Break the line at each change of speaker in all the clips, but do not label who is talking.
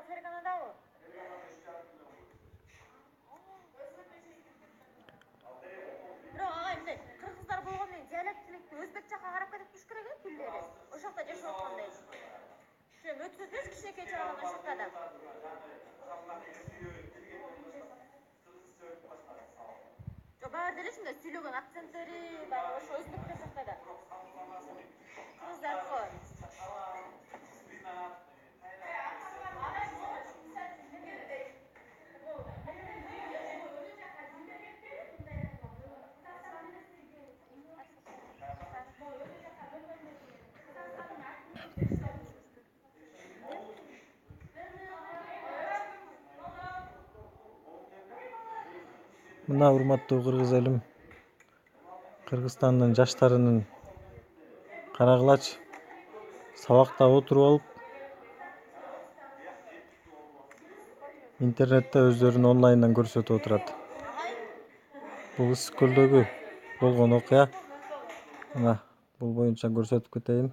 Ферганадабы. Бирок ага эмне кыргыздар болгон менен диалектиликти өзбек жакка карап кетип туруш керек э тилдери. Ошол жакта жашап аткандай. Шо өтсөтөбүз кичинекей чагынан ошол жакта да. Жо баары деле ушундай сүйлөгөн акценттери баары ошо өзбектер жакта да. Кыргыздарко.
Мына урматтуу кыргыз элим, Кыргызстандын жаштарынын карагылачы сабакта отуруп алып интернетте өздөрүн онлайндан көрсөтүп отурат. Бул Ысык көлдөгү болгон окуя. Мына бул боюнча көрсөтүп кетейин.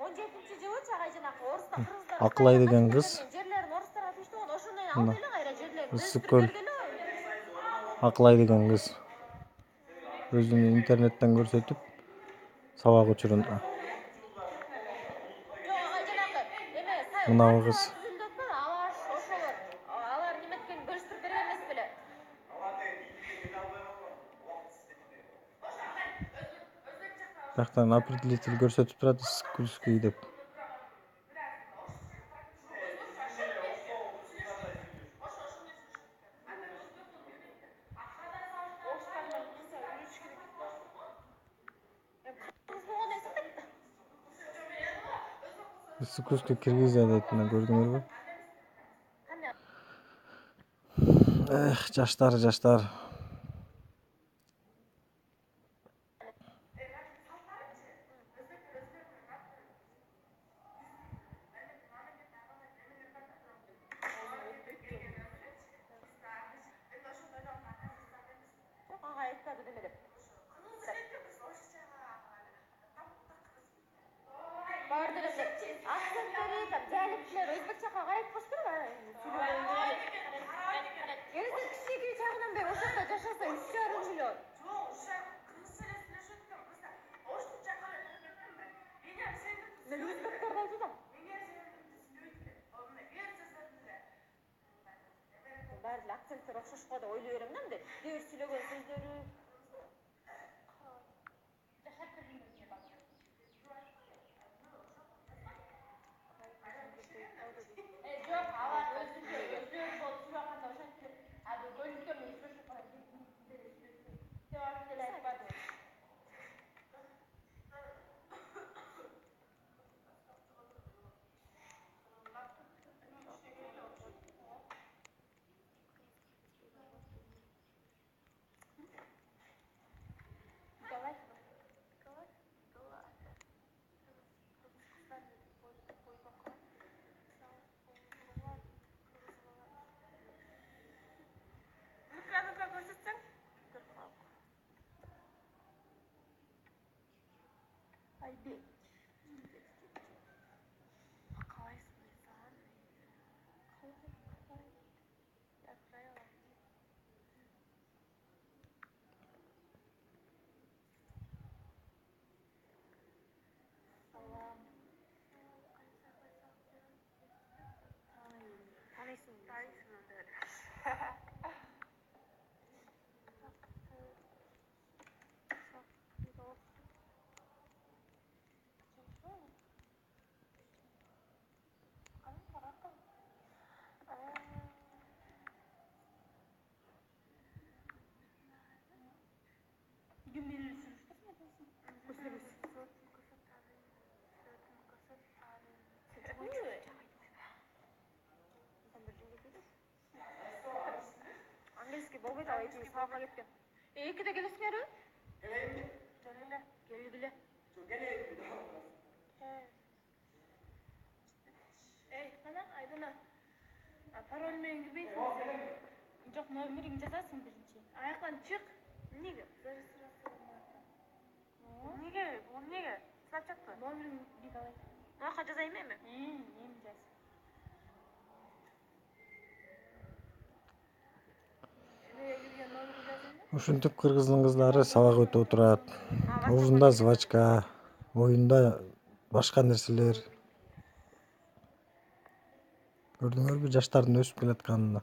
17-жылы чагай жанакы орустар кыргыздар
Акылай деген кыз.
жерлерин орустарга тийиштүү ошондой алып эле кайра жерлерин
Ысык көл. Акылай деген кыз өзүн интернеттен көрсөтүп сабак учурунда. Мына кыз.
Алар неметкен бөлүштүрүп берген эмес беле?
Бияктан определитель көрсөтүп турат Ысык деп. Ысык Киргизия дейт, мына көрдүңөрбү? Жаштар.
Баары акценттер окшошпо деп ойлой берем да, мындай. Дер сүйлөгөн сөздөрү. Английский болбойт, ал эки сабакка кеткен. Экиде келесиңерби? Келгиле. Кана Айдана. Пароль менен кирбейсиң. Жок, номериңди жазасың биринчи. Аяктан чык. Эмнеге? Зарегистрация. Эмнеге? Бул эмнеге? Снапчатпы? Номериңди алайын. Муака жазайын эми?
Эми жаз. Шурая кирген номерди жазайынбы?
Ушинтип кыргыздын кыздары сабак өтүп отурат. Оозунда жвачка, оюнда башка нерселер. Көрдүңөрбү жаштардын өсүп келатканын?